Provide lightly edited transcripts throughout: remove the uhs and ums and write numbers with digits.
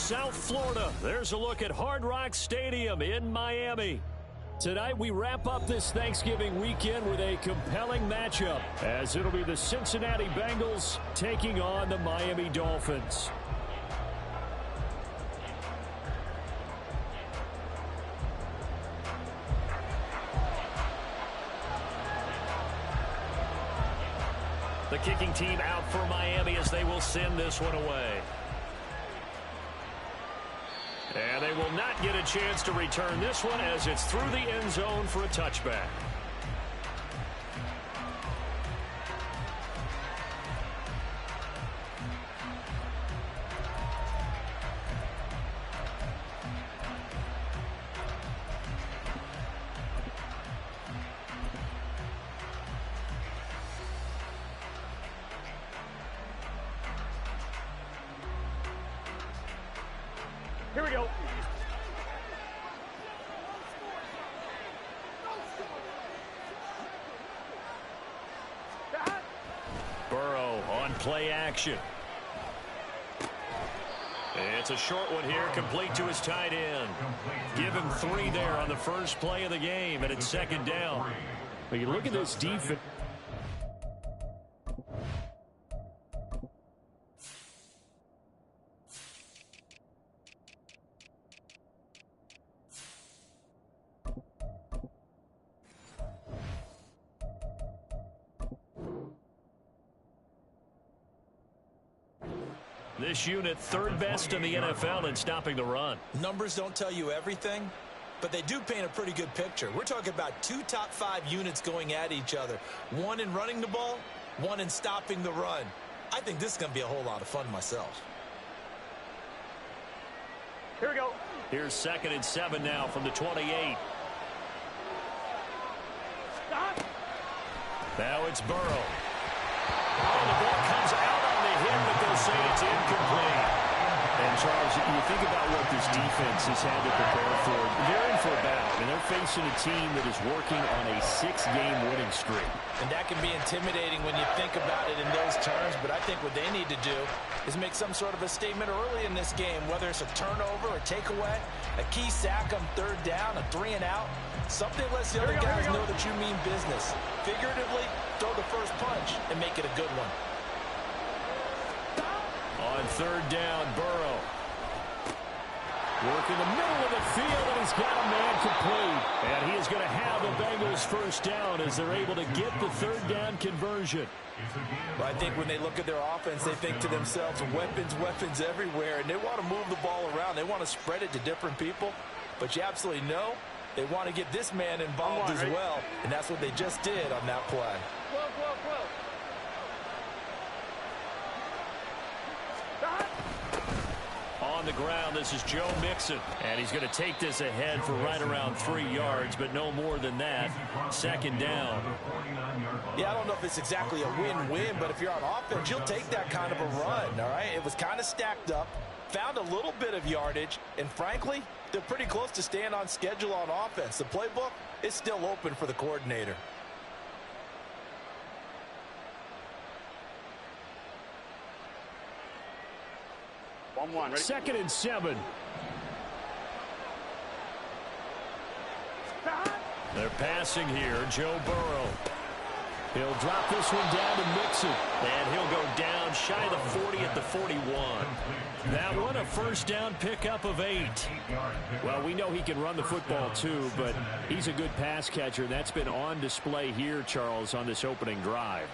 South Florida. There's a look at Hard Rock Stadium in Miami. Tonight we wrap up this Thanksgiving weekend with a compelling matchup, as it'll be the Cincinnati Bengals taking on the Miami Dolphins. The kicking team out for Miami as they will send this one away. And they will not get a chance to return this one as it's through the end zone for a touchback. Here we go. Burrow on play action. It's a short one here, complete to his tight end. Give him 3 there on the first play of the game, and it's second down. But you look at this defense. This unit third best in the NFL in stopping the run. Numbers don't tell you everything, but they do paint a pretty good picture. We're talking about 2 top 5 units going at each other. One in running the ball, one in stopping the run. I think this is going to be a whole lot of fun myself. Here we go. Here's 2nd and 7 now from the 28. Stop. Now it's Burrow. Oh, the ball comes out on the hit, but they'll say it's incomplete. And, Charles, you think about what this defense has had to prepare for. They're in for a battle, and they're facing a team that is working on a 6-game winning streak. And that can be intimidating when you think about it in those terms, but I think what they need to do is make some sort of a statement early in this game, whether it's a turnover, a takeaway, a key sack on 3rd down, a 3 and out. Something lets the other guys know that you mean business. Figuratively, throw the first punch and make it a good one. On 3rd down, Burrow. Work in the middle of the field, and he's got a man complete. And he is going to have the Bengals first down as they're able to get the 3rd down conversion. But I think when they look at their offense, they think to themselves, weapons, weapons everywhere, and they want to move the ball around. They want to spread it to different people, but you absolutely know they want to get this man involved as well, and that's what they just did on that play. On the ground, this is Joe Mixon, and he's going to take this ahead for right around 3 yards, but no more than that. 2nd down. Yeah, I don't know if it's exactly a win-win, but if you're on offense, you'll take that kind of a run, all right? It was kind of stacked up, found a little bit of yardage, and frankly, they're pretty close to staying on schedule on offense. The playbook is still open for the coordinator. Ready? 2nd and 7. They're passing here. Joe Burrow. He'll drop this one down to Mixon. And he'll go down shy of the 40 at the 41. That one, a first down pickup of 8. Well, we know he can run the football too, but he's a good pass catcher. That's been on display here, Charles, on this opening drive.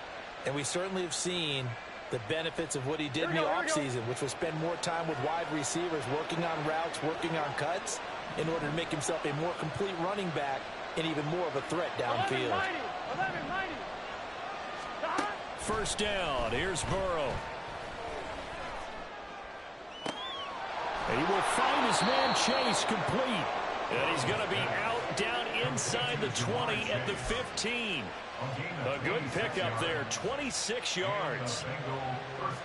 And we certainly have seen the benefits of what he did in the offseason, which was spend more time with wide receivers, working on routes, working on cuts, in order to make himself a more complete running back and even more of a threat downfield. 11-90. First down, here's Burrow. He will find his man Chase complete. And he's going to be out down inside the 20 at the 15. A good pickup there, 26 yards.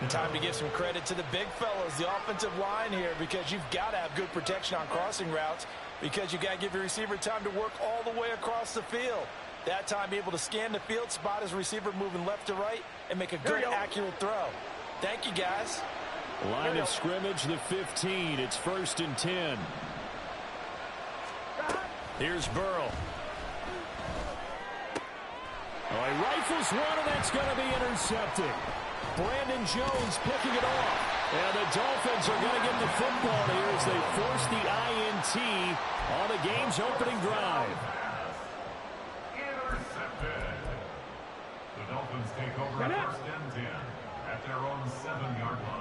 And time to give some credit to the big fellows, the offensive line here, because you've got to have good protection on crossing routes, because you've got to give your receiver time to work all the way across the field. That time, be able to scan the field, spot his receiver moving left to right, and make a good, accurate throw. Thank you, guys. Line of scrimmage, the 15. It's 1st and 10. Here's Burrow. Oh, he rifles one, and that's going to be intercepted. Brandon Jones picking it off. And the Dolphins are going to get the football here as they force the INT on the game's opening drive. Intercepted. The Dolphins take over 1st and 10 at their own 7-yard line.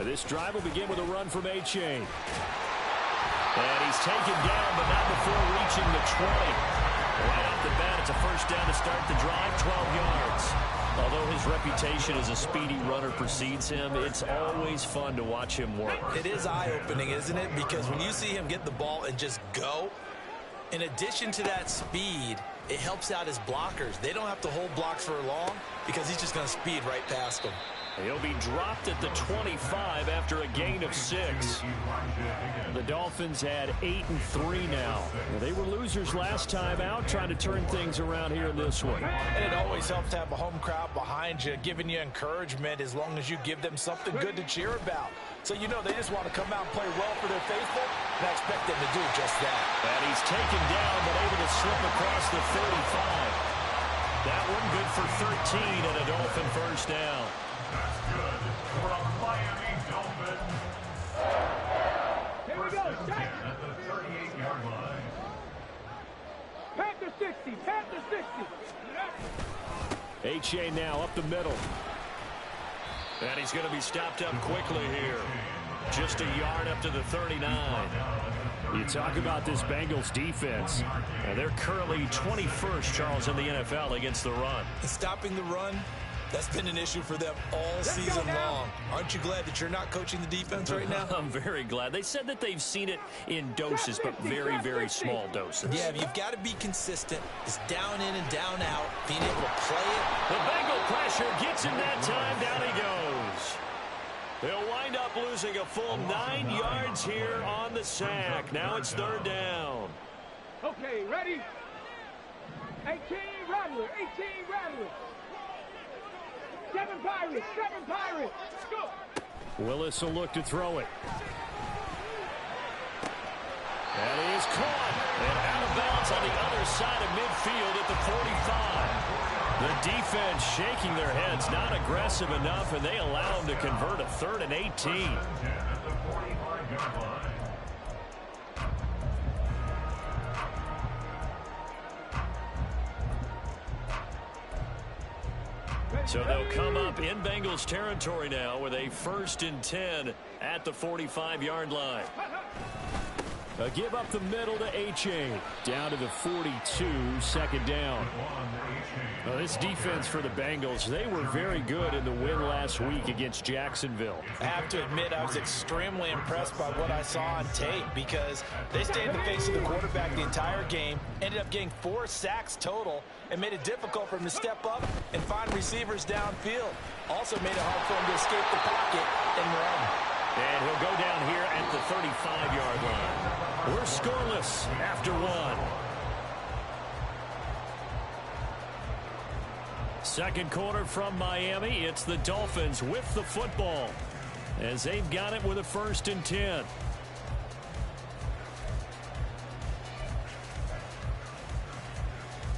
This drive will begin with a run from A-Chain. And he's taken down, but not before reaching the 20. Right off the bat, it's a 1st down to start the drive, 12 yards. Although his reputation as a speedy runner precedes him, it's always fun to watch him work. It is eye-opening, isn't it? Because when you see him get the ball and just go, in addition to that speed, it helps out his blockers. They don't have to hold blocks for long because he's just going to speed right past them. He'll be dropped at the 25 after a gain of 6. The Dolphins had 8-3 now. They were losers last time out, trying to turn things around here in this one. And it always helps to have a home crowd behind you, giving you encouragement as long as you give them something good to cheer about. So you know they just want to come out and play well for their faithful, and I expect them to do just that. And he's taken down, but able to slip across the 35. That one good for 13 and a Dolphin 1st down. That's good for a Miami Dolphin. Here we go. 1st and 10 at the 38-yard line. Panther 60. Panther 60. H.A. now up the middle. And he's going to be stopped up quickly here. Just a yard up to the 39. You talk about this Bengals defense. And they're currently 21st, Charles, in the NFL against the run. And stopping the run, that's been an issue for them all season long. Aren't you glad that you're not coaching the defense right now? I'm very glad. They said that they've seen it in doses, but very, very small doses. Yeah, you've got to be consistent. It's down in and down out, being able to play it. The Bengal pressure gets him that time. Down he goes. They'll wind up losing a full 9 yards here on the sack. Now it's 3rd down. Okay, ready? 18 Rattler. 18 Rattler. 7 Pirates. 7 Pirates. Go. Willis will look to throw it. And he is caught. And out of bounds on the other side of midfield at the 45. The defense shaking their heads, not aggressive enough, and they allow him to convert a 3rd and 18. At the 45-yard line. So they'll come up in Bengals territory now with a 1st and 10 at the 45-yard line. A give up the middle to H.A. Down to the 42, 2nd down. Now, this defense for the Bengals, they were very good in the win last week against Jacksonville. I have to admit, I was extremely impressed by what I saw on tape because they stayed in the face of the quarterback the entire game, ended up getting 4 sacks total, and made it difficult for him to step up and find receivers downfield. Also made it hard for him to escape the pocket and run. And he'll go down here at the 35-yard line. We're scoreless after 1. Second quarter from Miami. It's the Dolphins with the football as they've got it with a 1st and 10.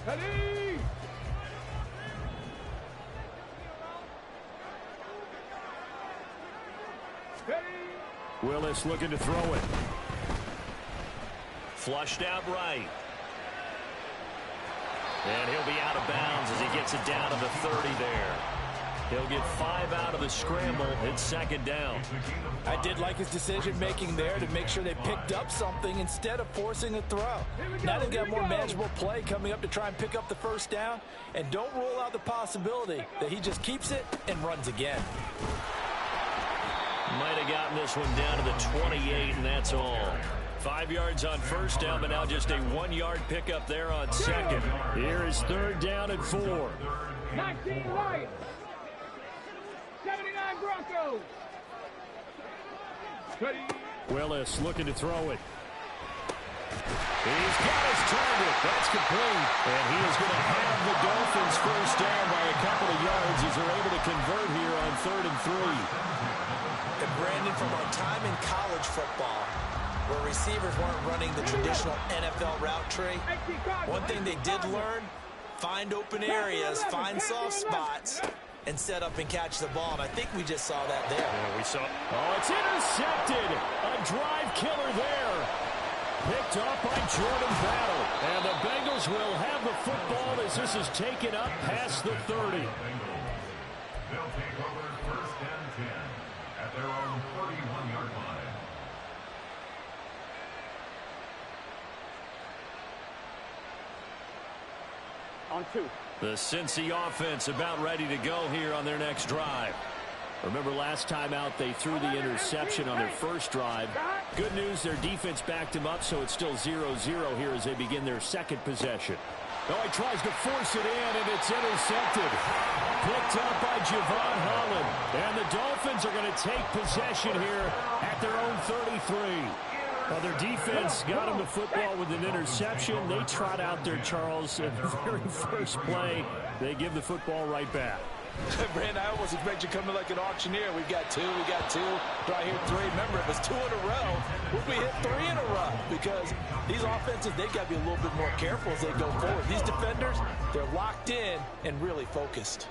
Ready? Ready? Willis looking to throw it. Flushed out right. And he'll be out of bounds as he gets it down to the 30 there. He'll get 5 out of the scramble. It's 2nd down. I did like his decision-making there to make sure they picked up something instead of forcing a throw. Now they've got more manageable play coming up to try and pick up the 1st down. And don't rule out the possibility that he just keeps it and runs again. Might have gotten this one down to the 28, and that's all. 5 yards on 1st down, but now just a 1-yard pickup there on 2nd. Here is 3rd down and 4. 19 Lions. 79 Broncos. Ready. Willis looking to throw it. He's got his target. That's complete. And he is going to have the Dolphins first down by a couple of yards as they're able to convert here on 3rd and 3. And Brandon, from our time in college football, where receivers weren't running the traditional NFL route tree, one thing they did learn, find open areas, find soft spots, and set up and catch the ball. And I think we just saw that there. Yeah, we saw. Oh, it's intercepted. A drive killer there. Picked up by Jordan Battle. And the Bengals will have the football as this is taken up past the 30. They'll take over 1st and 10 at their own 31-yard line. On 2. The Cincy offense about ready to go here on their next drive. Remember last time out they threw the interception on their first drive. Good news, their defense backed him up, so it's still 0-0 here as they begin their second possession. Oh, he tries to force it in, and it's intercepted. Picked up by Javon Holland. And the Dolphins are going to take possession here at their own 33. Well, their defense got them the football with an interception. They trot out there, Charles, at the very first play. They give the football right back. Brandon, I almost expect you coming like an auctioneer. We've got 2, we got 2. Do I hear 3? Remember, if it's 2 in a row, would we hit 3 in a row? Because these offenses, they've got to be a little bit more careful as they go forward. These defenders, they're locked in and really focused.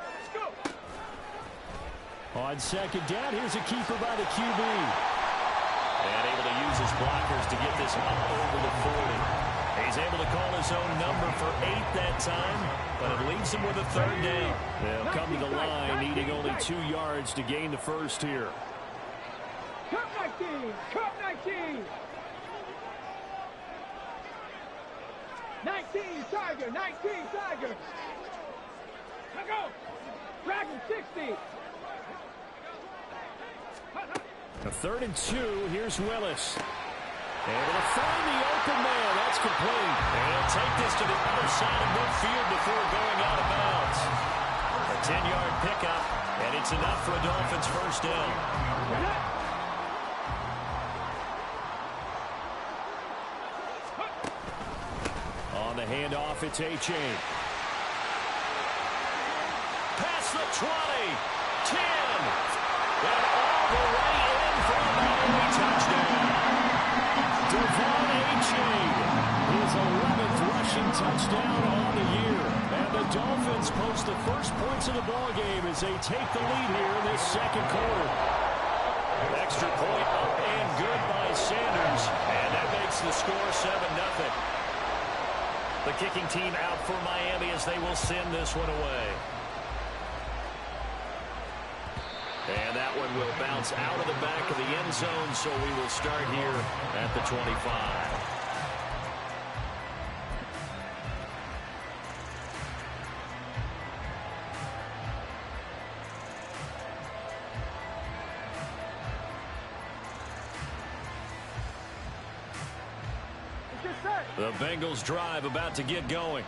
Let's go. On second down, here's a keeper by the QB. And able to use his blockers to get this up over the 40. He's able to call his own number for 8 that time, but it leaves him with a 3rd down. They'll come to the line, needing only 2 yards to gain the first here. Cut 19. Cut 19. 19 Tiger. 19 Tiger. Let go. Dragon 60. A 3rd and 2. Here's Willis. Able to find the open man. That's complete. And he'll take this to the other side of midfield before going out of bounds. A 10-yard pickup, and it's enough for a Dolphins first down. On the handoff, it's A-Chain. Past the 20. 10. And all the way in for a Miami touchdown. Devon A-Chain, his 11th rushing touchdown on the year. And the Dolphins post the first points of the ballgame as they take the lead here in this second quarter. Extra point up and good by Sanders. And that makes the score 7-0. The kicking team out for Miami as they will send this one away. And that one will bounce out of the back of the end zone, so we will start here at the 25. The Bengals drive about to get going.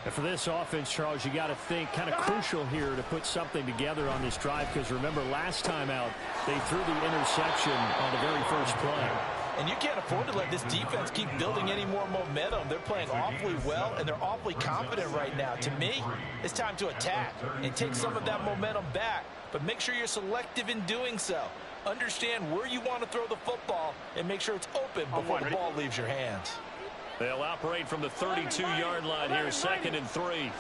And for this offense, Charles, you got to think kind of crucial here to put something together on this drive, because remember last time out they threw the interception on the very first play. And you can't afford to let this defense keep building any more momentum. They're playing awfully well, and they're awfully confident right now. To me, it's time to attack and take some of that momentum back, but make sure you're selective in doing so. Understand where you want to throw the football and make sure it's open before the ball leaves your hands. They'll operate from the 32-yard line here, 2nd and 3.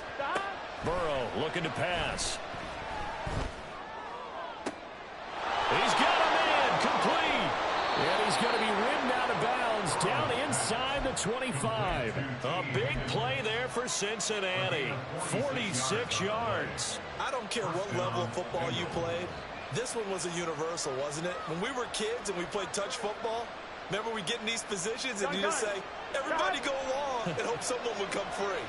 Burrow looking to pass. He's got a man complete. And he's going to be ridden out of bounds down inside the 25. A big play there for Cincinnati. 46 yards. I don't care what level of football you played. This one was a universal, wasn't it? When we were kids and we played touch football, remember we get in these positions and you just say, everybody go along, and hope someone would come free.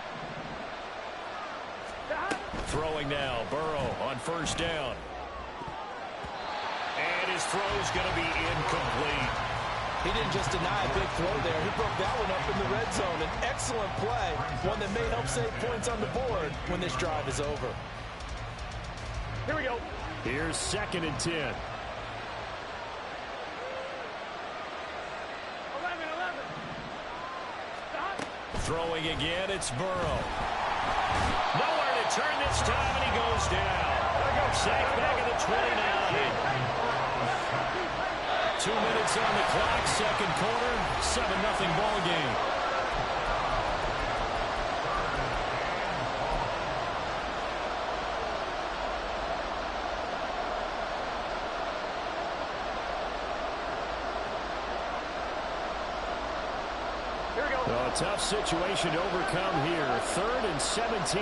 Throwing now, Burrow on first down. And his throw's going to be incomplete. He didn't just deny a big throw there. He broke that one up in the red zone. An excellent play, one that may help save points on the board when this drive is over. Here we go. Here's 2nd and 10. 11. Stop. Throwing again, it's Burrow. Nowhere to turn this time, and he goes down. Sacked back at the 29. 2 minutes on the clock, second quarter, 7-0 ball game. A tough situation to overcome here. 3rd and 17.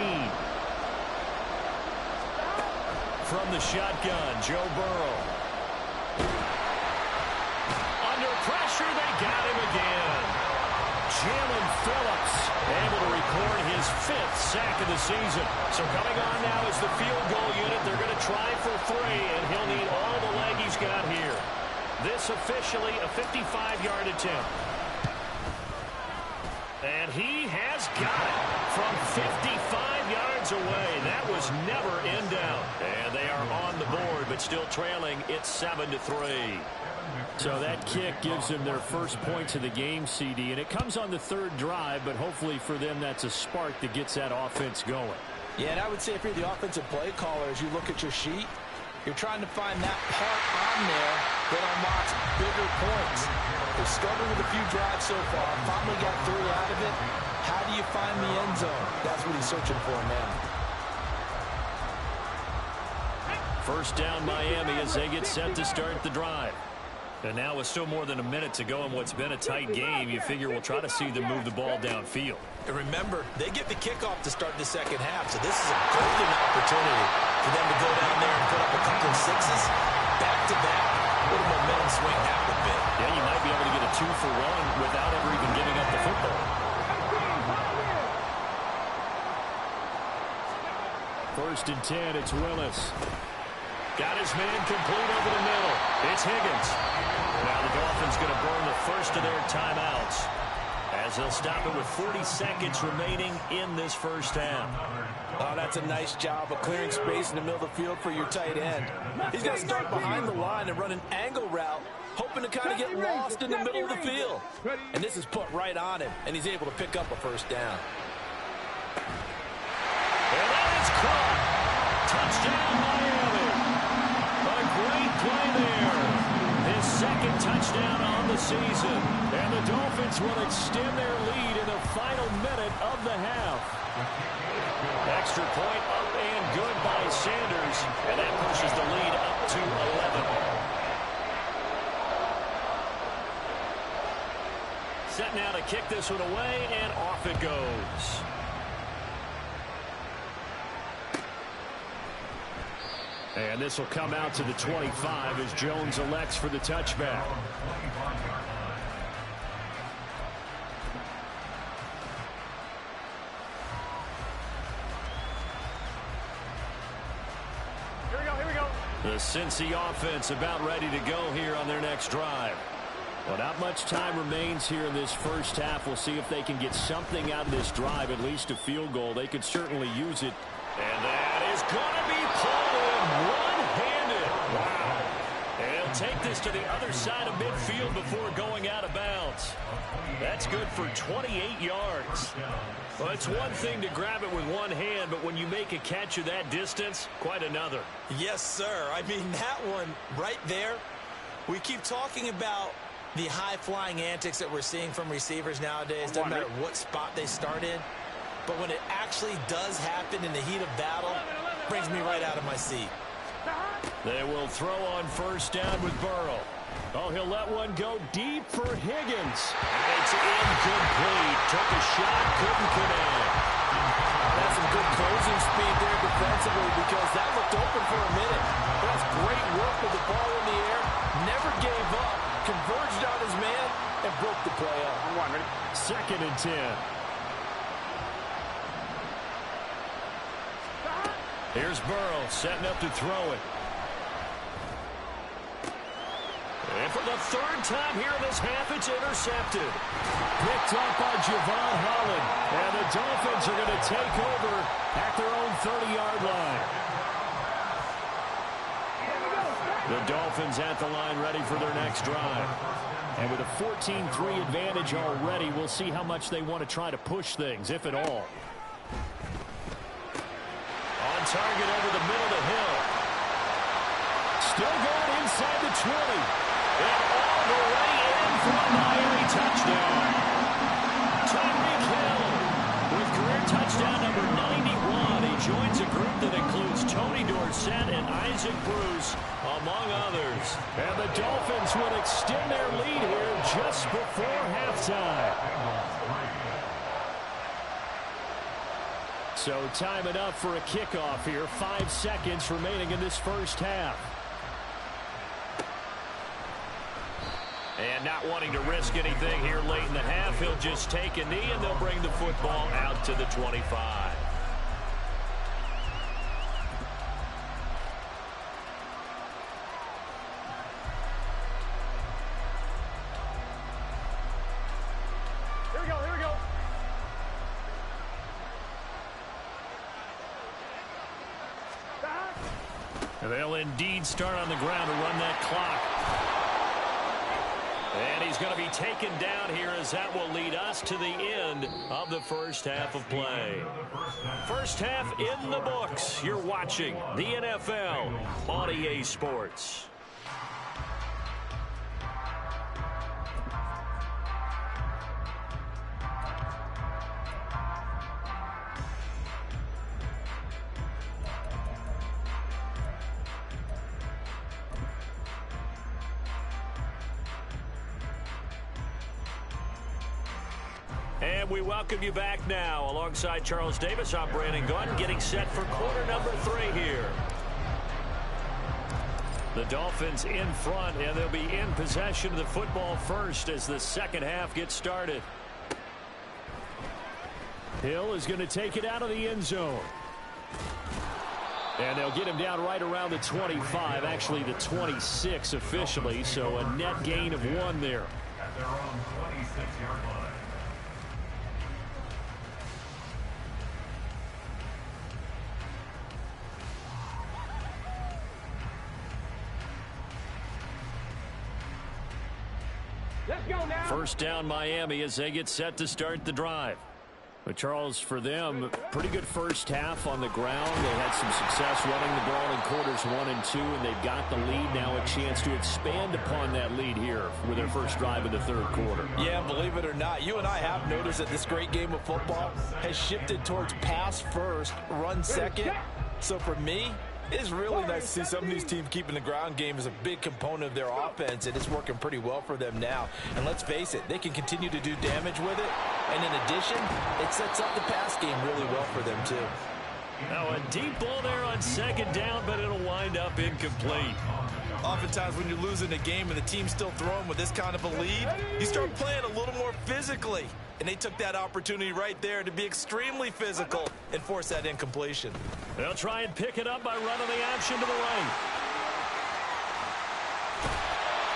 From the shotgun, Joe Burrow. Under pressure, they got him again. Jalen Phillips able to record his 5th sack of the season. So coming on now is the field goal unit. They're going to try for 3, and he'll need all the leg he's got here. This officially a 55-yard attempt. And he has got it from 55 yards away. That was never in doubt. And they are on the board, but still trailing. It's 7-3. So that kick gives them their first points of the game, CD. And it comes on the 3rd drive, but hopefully for them that's a spark that gets that offense going. Yeah, and I would say if you're the offensive play caller, as you look at your sheet, you're trying to find that part on there that unlocks bigger points. They're struggling with a few drives so far. Finally got 3 out of it. How do you find the end zone? That's what he's searching for now. First down Miami as they get set to start the drive. And now with still more than a minute to go in what's been a tight game, you figure we'll try to see them move the ball downfield. And remember, they get the kickoff to start the second half, so this is a golden opportunity for them to go down there and put up a couple of 6s back-to-back. What a momentum swing that would be. Yeah, you might be able to get a 2-for-1 without ever even giving up the football. First and 10, it's Willis. Got his man complete over the middle. It's Higgins. Now the Dolphins going to burn the first of their timeouts as they'll stop it with 40 seconds remaining in this first half. Oh, that's a nice job of clearing space in the middle of the field for your tight end. He's going to start behind the line and run an angle route, hoping to kind of get lost in the middle of the field. And this is put right on him, and he's able to pick up a first down. And that is caught. Touchdown, Miami. A great play there. His 2nd touchdown on the season. And the Dolphins will extend their lead in the final minute of the half. Extra point up and good by Sanders. And that pushes the lead up to 11. Set now to kick this one away, and off it goes. And this will come out to the 25 as Jones elects for the touchback. Here we go. The Cincy offense about ready to go here on their next drive. Well, not much time remains here in this first half. We'll see if they can get something out of this drive, at least a field goal. They could certainly use it. And that is going to be pulled in one-handed. Wow. And he'll take this to the other side of midfield before going out of bounds. That's good for 28 yards. Well, it's one thing to grab it with one hand, but when you make a catch of that distance, quite another. Yes, sir. I mean, that one right there, we keep talking about the high-flying antics that we're seeing from receivers nowadays. Doesn't matter what spot they start in. But when it actually does happen in the heat of battle, brings me right out of my seat. They will throw on first down with Burrow. Oh, he'll let one go deep for Higgins. And it's incomplete. Took a shot, couldn't connect. That's some good closing speed there defensively because that looked open for a minute. That's great work with the ball in the air. Never gave up. Converged on his man and broke the play up. On 1, ready? 2nd and 10. Here's Burrow setting up to throw it. And for the 3rd time here in this half, it's intercepted. Picked up by Javon Holland. And the Dolphins are going to take over at their own 30-yard line. The Dolphins at the line ready for their next drive. And with a 14-3 advantage already, we'll see how much they want to try to push things, if at all. On target over the middle to Hill. Still going inside the 20. And all the way in for a Miami touchdown. Tyreek Hill with career touchdown number 91. He joins a group that includes Tony Dorsett and Isaac Bruce, among others. And the Dolphins would extend their lead here just before halftime. So time it up for a kickoff here. 5 seconds remaining in this first half. And not wanting to risk anything here late in the half, he'll just take a knee and they'll bring the football out to the 25. Here we go, here we go. Back. They'll indeed start on the ground to run that clock. And he's going to be taken down here as that will lead us to the end of the first half of play. First half in the books. You're watching the NFL on EA Sports. And we welcome you back now. Alongside Charles Davis, I'm Brandon Gunn, getting set for quarter number 3 here. The Dolphins in front, and they'll be in possession of the football first as the second half gets started. Hill is going to take it out of the end zone. And they'll get him down right around the 25, actually the 26 officially, so a net gain of 1 there. At their own 26-yard line. Let's go now. First down Miami as they get set to start the drive. But Charles, for them, pretty good first half on the ground. They had some success running the ball in quarters 1 and 2, and they've got the lead. Now a chance to expand upon that lead here with their first drive in the third quarter. Yeah, believe it or not, you and I have noticed that this great game of football has shifted towards pass first, run second. So for me, it's really nice to see some of these teams keeping the ground game as a big component of their offense, and it's working pretty well for them now. And let's face it, they can continue to do damage with it. And in addition, it sets up the pass game really well for them, too. Now a deep ball there on second down, but it'll wind up incomplete. Oftentimes when you're losing a game and the team's still throwing with this kind of a lead, you start playing a little more physically. And they took that opportunity right there to be extremely physical and force that incompletion. They'll try and pick it up by running the option to the right.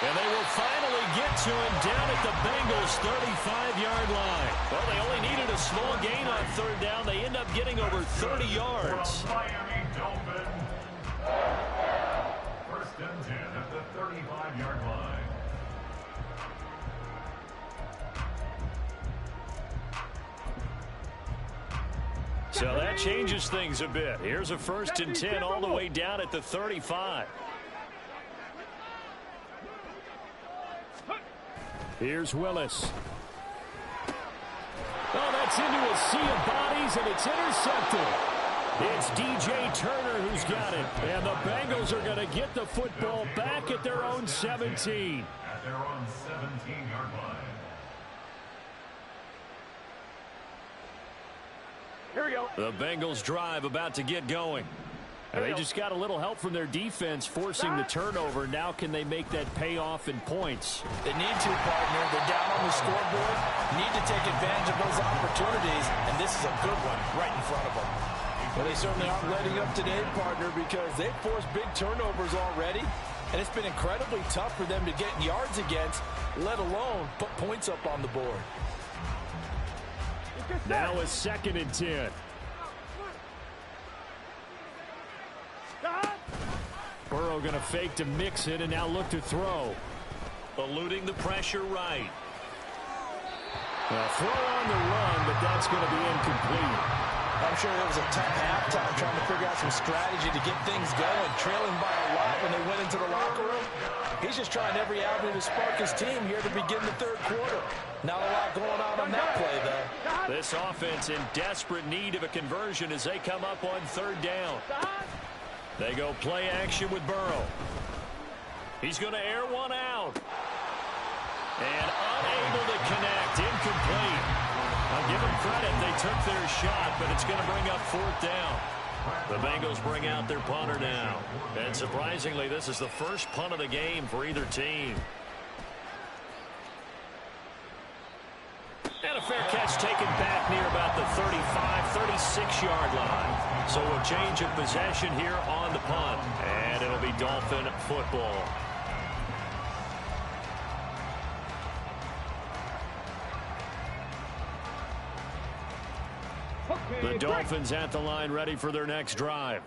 And they will finally get to him down at the Bengals' 35-yard line. Well, they only needed a small gain on third down. They end up getting over 30 yards. Miami Dolphins. First and 10 at the 35-yard line. So that changes things a bit. Here's a first and 10 all the way down at the 35. Here's Willis. Oh, that's into a sea of bodies, and it's intercepted. It's DJ Turner who's got it. And the Bengals are going to get the football back at their own 17. At their own 17-yard line. Here we go. The Bengals drive about to get going. And they just got a little help from their defense forcing the turnover. Now can they make that pay off in points? They need to, partner. They're down on the scoreboard. Need to take advantage of those opportunities, and this is a good one right in front of them. Well, they certainly aren't letting up today, partner, because they've forced big turnovers already, and it's been incredibly tough for them to get yards against, let alone put points up on the board. Now a second and 10. Burrow going to fake to mix it and now look to throw. Eluding the pressure right. A throw on the run, but that's going to be incomplete. I'm sure it was a tough halftime trying to figure out some strategy to get things going, trailing by a lot when they went into the locker room. He's just trying every avenue to spark his team here to begin the third quarter. Not a lot going on that play, though. This offense in desperate need of a conversion as they come up on third down. They go play action with Burrow. He's going to air one out. And unable to connect. Incomplete. I'll give them credit. They took their shot, but it's going to bring up fourth down. The Bengals bring out their punter now. And surprisingly, this is the first punt of the game for either team. And a fair catch taken back near about the 35, 36-yard line. So a change of possession here on the punt. And it'll be Dolphin football. The Dolphins at the line ready for their next drive.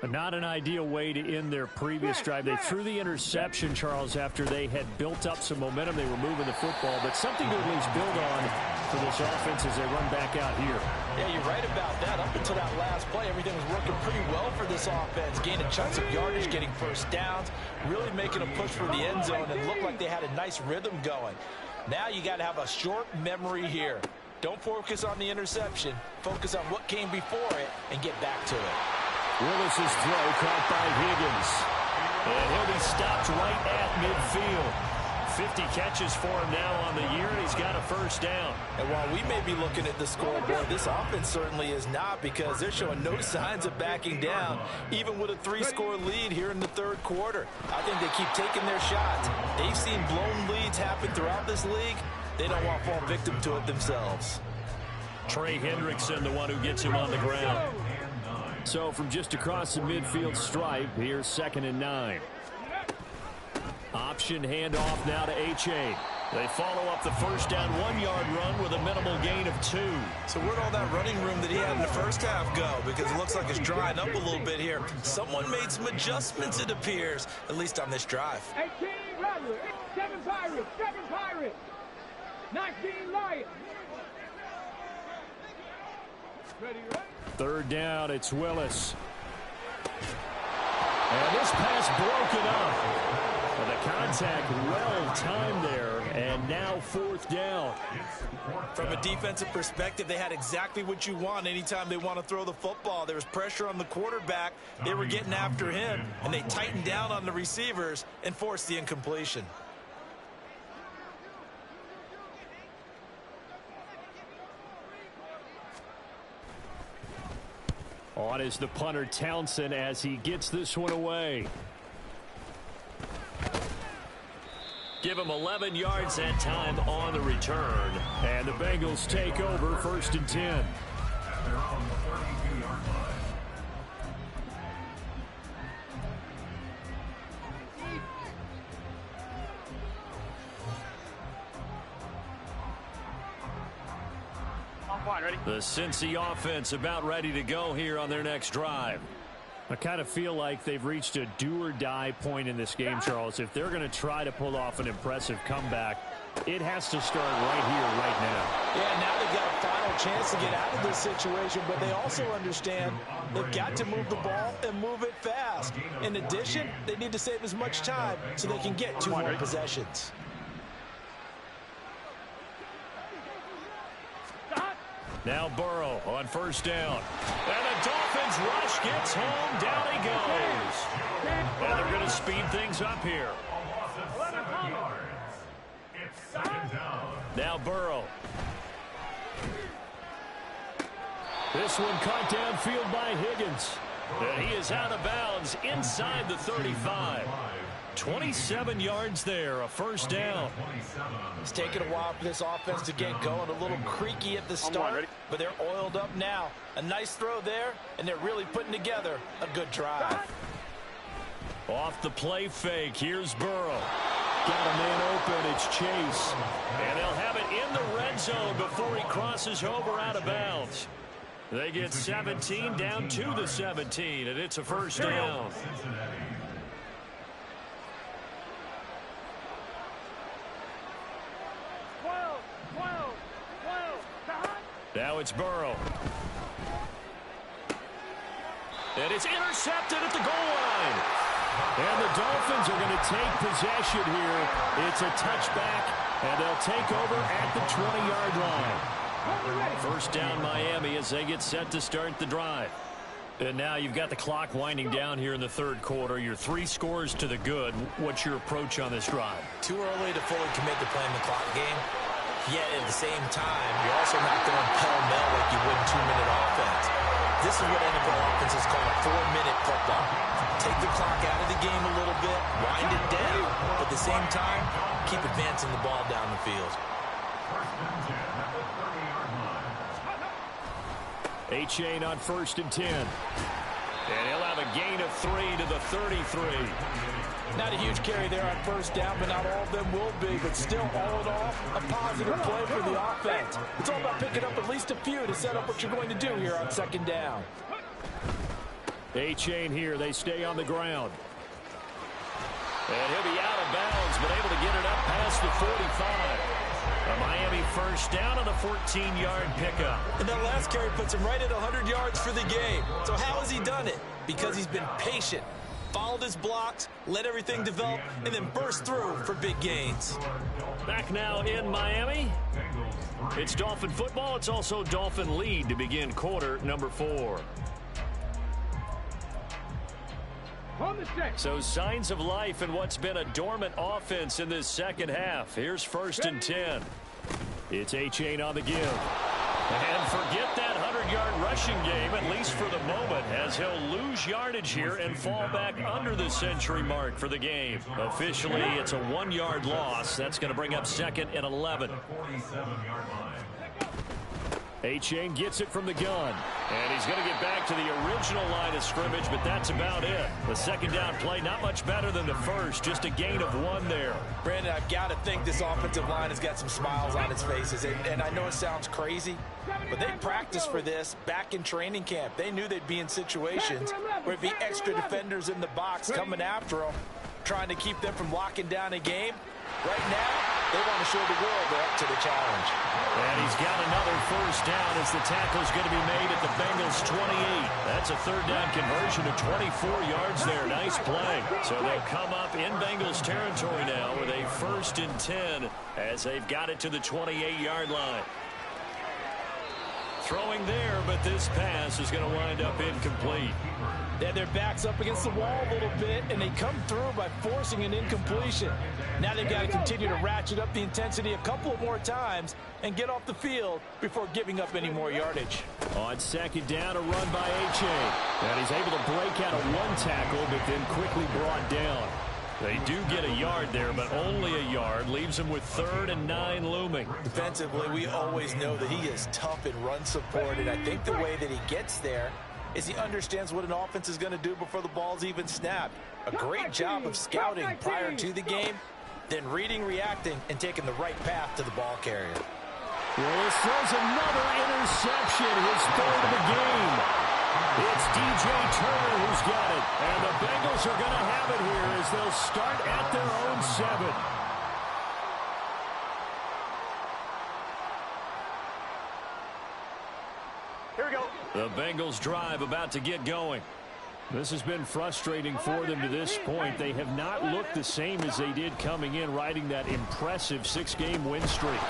Not an ideal way to end their previous drive. They threw the interception, Charles, after they had built up some momentum. They were moving the football, but something to at least build on for this offense as they run back out here. Yeah, you're right about that. Up until that last play, everything was working pretty well for this offense. Gaining chunks of yardage, getting first downs, really making a push for the end zone, and looked like they had a nice rhythm going. Now you got to have a short memory here. Don't focus on the interception. Focus on what came before it and get back to it. Willis's throw caught by Higgins. And he'll be stopped right at midfield. 50 catches for him now on the year, and he's got a first down. And while we may be looking at the scoreboard, this offense certainly is not, because they're showing no signs of backing down, even with a 3-score lead here in the third quarter. I think they keep taking their shots. They've seen blown leads happen throughout this league. They don't want to fall victim to it themselves. Trey Hendrickson, the one who gets him on the ground. So from just across the midfield stripe, here's 2nd and 9. Option handoff now to H.A. They follow up the first down 1-yard run with a minimal gain of 2. So where'd all that running room that he had in the first half go? Because it looks like it's drying up a little bit here. Someone made some adjustments, it appears, at least on this drive. 18 Rebels, 7 Pirates, 7 Pirates, 19 Lions. Ready, right? Third down, it's Willis. And this pass broken up. And the contact well timed there, and now fourth down. From a defensive perspective, they had exactly what you want anytime they want to throw the football. There was pressure on the quarterback. They were getting after him, and they tightened down on the receivers and forced the incompletion. On is the punter Townsend as he gets this one away. Give him 11 yards that time on the return. And the Bengals take over 1st and 10. At their own 32-yard line. The Cincy offense about ready to go here on their next drive. I kind of feel like they've reached a do-or-die point in this game, Charles. If they're going to try to pull off an impressive comeback, it has to start right here, right now. Yeah, now they've got a final chance to get out of this situation, but they also understand they've got to move the ball and move it fast. In addition, they need to save as much time so they can get 2 more possessions. Now Burrow on first down. And the Dolphins rush gets home. Down he goes. And they're going to speed things up here. A loss of 7 yards. It's 2nd down. Now Burrow. This one caught downfield by Higgins. And he is out of bounds inside the 35. 27 yards there, a first down. It's taken a while for this offense to get going. A little creaky at the start, but they're oiled up now. A nice throw there, and they're really putting together a good drive. Off the play fake, here's Burrow. Got a man open, it's Chase. And they'll have it in the red zone before he crosses over out of bounds. They get 17 down to the 17, and it's a first down. Now it's Burrow. And it's intercepted at the goal line. And the Dolphins are going to take possession here. It's a touchback, and they'll take over at the 20-yard line. First down Miami as they get set to start the drive. And now you've got the clock winding down here in the third quarter. You're 3 scores to the good. What's your approach on this drive? Too early to fully commit to playing the clock game. Yet at the same time, you're also not going pell-mell like you would in 2-minute offense. This is what NFL offenses call a 4-minute football. Take the clock out of the game a little bit, wind it down, but at the same time, keep advancing the ball down the field. A-Chain on 1st and 10. And he'll have a gain of 3 to the 33. Not a huge carry there on first down, but not all of them will be. But still, all in all, a positive play for the offense. It's all about picking up at least a few to set up what you're going to do here on second down. A-Chain here. They stay on the ground. And he'll be out of bounds, but able to get it up past the 45. A Miami first down on a 14-yard pickup. And that last carry puts him right at 100 yards for the game. So how has he done it? Because he's been patient, followed his blocks, let everything develop, and then burst through for big gains. Back now in Miami. It's Dolphin football. It's also Dolphin lead to begin quarter number 4. So signs of life in what's been a dormant offense in this second half. Here's 1st and 10. It's A-Chain on the give. And forget that 100-yard rushing game, at least for the moment, as he'll lose yardage here and fall back under the century mark for the game. Officially, it's a 1-yard loss. That's going to bring up 2nd and 11. A-Chain gets it from the gun. And he's going to get back to the original line of scrimmage, but that's about it. The second down play, not much better than the first. Just a gain of 1 there. Brandon, I've got to think this offensive line has got some smiles on its faces. And I know it sounds crazy, but they practiced for this back in training camp. They knew they'd be in situations where it'd be extra defenders in the box coming after them, trying to keep them from locking down a game. Right now, they want to show the world they're up to the challenge. And he's got another first down as the tackle's going to be made at the Bengals 28. That's a third down conversion of 24 yards there. Nice play. So they'll come up in Bengals territory now with a 1st and 10 as they've got it to the 28-yard line. Throwing there, but this pass is going to wind up incomplete. They had their backs up against the wall a little bit, and they come through by forcing an incompletion. Now they've got to continue to ratchet up the intensity a couple more times and get off the field before giving up any more yardage. On second down, a run by A-Chain. And he's able to break out of 1 tackle, but then quickly brought down. They do get a yard there, but only a yard. Leaves him with 3rd and 9 looming. Defensively, we always know that he is tough in run support, and I think the way that he gets there is he understands what an offense is going to do before the ball's even snapped. A great job of scouting prior to the game, then reading, reacting, and taking the right path to the ball carrier. Willis throws another interception, his 3rd of the game. It's DJ Turner who's got it. And the Bengals are going to have it here as they'll start at their own 7. Here we go. The Bengals drive about to get going. This has been frustrating for them to this point. They have not looked the same as they did coming in, riding that impressive 6-game win streak.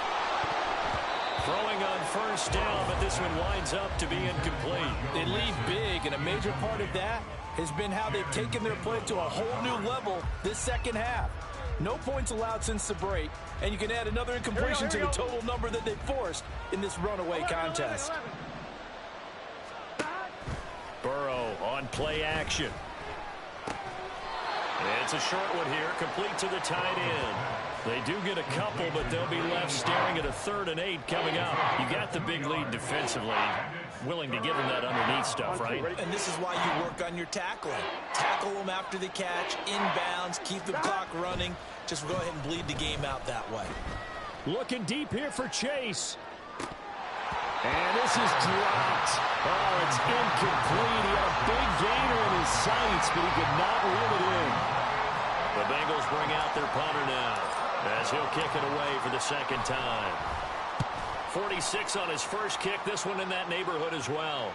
Throwing on first down, but this one winds up to be incomplete. They lead big, and a major part of that has been how they've taken their play to a whole new level this second half. No points allowed since the break, and you can add another incompletion to the total number that they've forced in this runaway contest. Burrow on play action. It's a short one here, complete to the tight end. They do get a couple, but they'll be left staring at a 3rd and 8 coming up. You got the big lead defensively. Willing to give them that underneath stuff, right? And this is why you work on your tackling. Tackle them after the catch, inbounds, keep the clock running. Just go ahead and bleed the game out that way. Looking deep here for Chase. And this is dropped. Oh, it's incomplete. He had a big gainer in his sights, but he could not reel it in. The Bengals bring out their punter now, as he'll kick it away for the 2nd time. 46 on his first kick. This one in that neighborhood as well.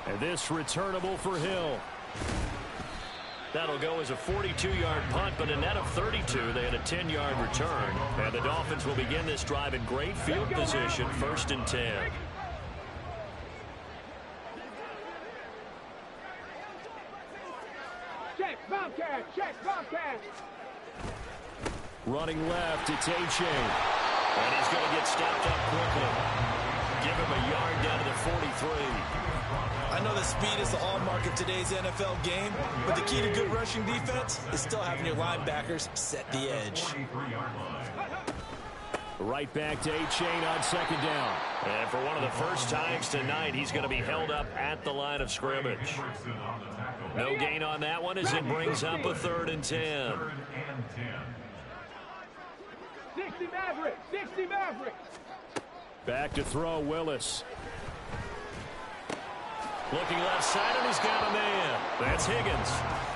And this returnable for Hill. That'll go as a 42-yard punt, but a net of 32. They had a 10-yard return. And the Dolphins will begin this drive in great field position, 1st and 10. Check, Bobcat, check, Bobcat. Running left, it's A-Chain. And he's going to get stopped up quickly. Give him a yard down to the 43. I know that speed is the hallmark of today's NFL game, but the key to good rushing defense is still having your linebackers set the edge. Right back to A-Chain on 2nd down. And for one of the first times tonight, he's going to be held up at the line of scrimmage. No gain on that one as it brings up a 3rd and 10. 60 Mavericks, 60 Mavericks. Back to throw, Willis. Looking left side, and he's got a man. That's Higgins.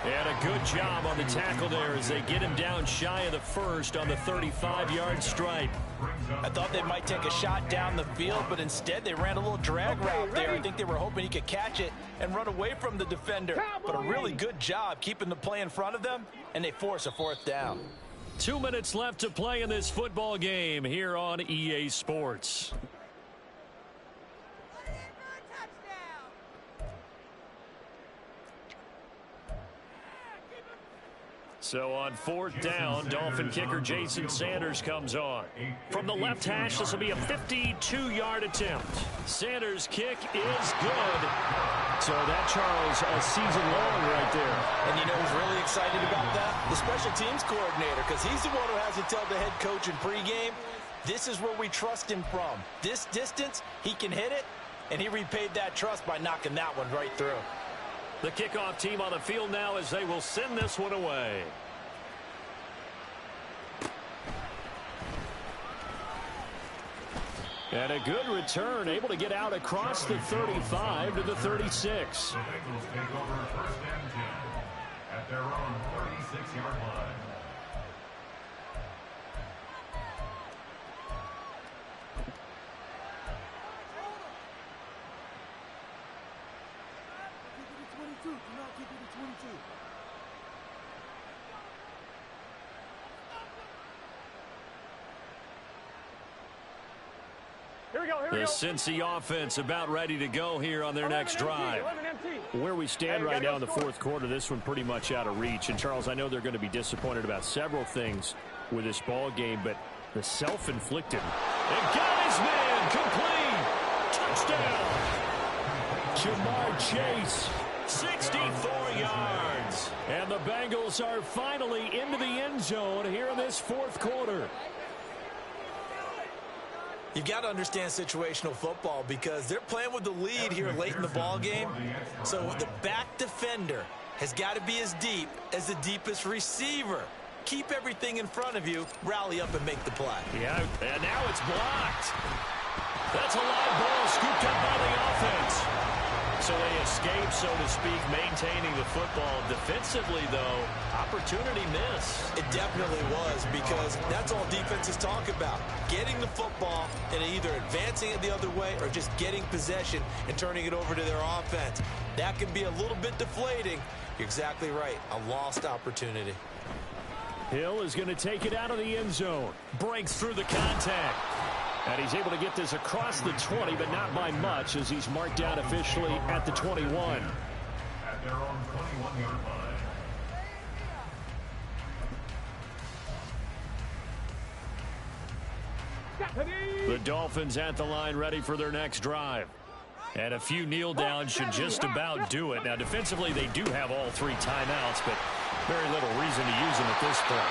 And a good job on the tackle there as they get him down shy of the first on the 35-yard stripe. I thought they might take a shot down the field, but instead they ran a little drag route there. I think they were hoping he could catch it and run away from the defender. But a really good job keeping the play in front of them, and they force a 4th down. 2 minutes left to play in this football game here on EA Sports. So on 4th down, Dolphin kicker Jason Sanders comes on. From the left hash, this will be a 52-yard attempt. Sanders' kick is good. So that, Charles, a season long right there. And you know who's really excited about that? The special teams coordinator, because he's the one who has to tell the head coach in pregame, this is where we trust him from. This distance, he can hit it, and he repaid that trust by knocking that one right through. The kickoff team on the field now as they will send this one away. And a good return, able to get out across the 35 to the 36. The Bengals take over 1st and 10 at their own 36-yard line. The Cincy offense about ready to go here on their next drive. Where we stand right now in the 4th quarter, this one pretty much out of reach. And, Charles, I know they're going to be disappointed about several things with this ball game, but the self-inflicted. And got his man complete. Touchdown. Jamar Chase. 64 yards. And the Bengals are finally into the end zone here in this 4th quarter. You've got to understand situational football because they're playing with the lead here late in the ball game. So the back defender has got to be as deep as the deepest receiver. Keep everything in front of you, rally up and make the play. Yeah, and now it's blocked. That's a live ball scooped up by the offense. So they escape, so to speak, maintaining the football. Defensively, though, opportunity miss. It definitely was because that's all defenses talk about. Getting the football and either advancing it the other way or just getting possession and turning it over to their offense. That can be a little bit deflating. You're exactly right. A lost opportunity. Hill is going to take it out of the end zone. Breaks through the contact. And he's able to get this across the 20, but not by much as he's marked down officially at the 21. At their own 21-yard line. The Dolphins at the line ready for their next drive. And a few kneel downs should just about do it. Now, defensively, they do have all 3 timeouts, but very little reason to use them at this point.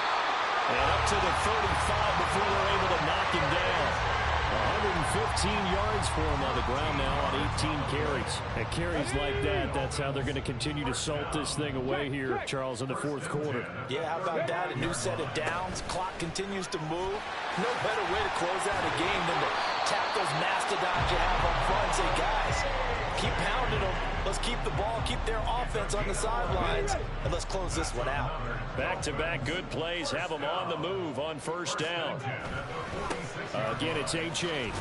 And up to the 35 before they're able to knock him down. 115 yards for him on the ground now on 18 carries. And carries like that, that's how they're going to continue to salt this thing away here, Charles, in the 4th quarter. Yeah, how about that? A new set of downs. Clock continues to move. No better way to close out a game than to tap those mastodons you have up front and say, guys, Keep pounding them. Let's keep the ball, keep their offense on the sidelines, and let's close this one out. Back-to-back good plays have them on the move on first down. Again, it's A-Chain.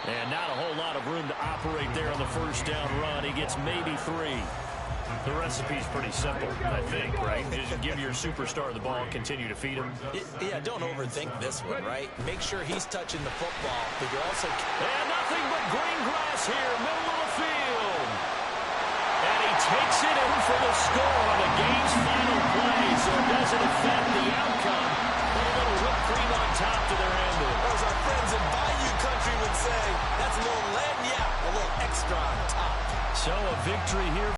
And not a whole lot of room to operate there on the first down run. He gets maybe 3. The recipe's pretty simple, I think, right? Just give your superstar the ball and continue to feed him. Yeah, don't overthink this one, right? Make sure he's touching the football, but you're also... And nothing but green grass here, middle of the field. And he takes it in for the score on the game's final play, so it doesn't affect the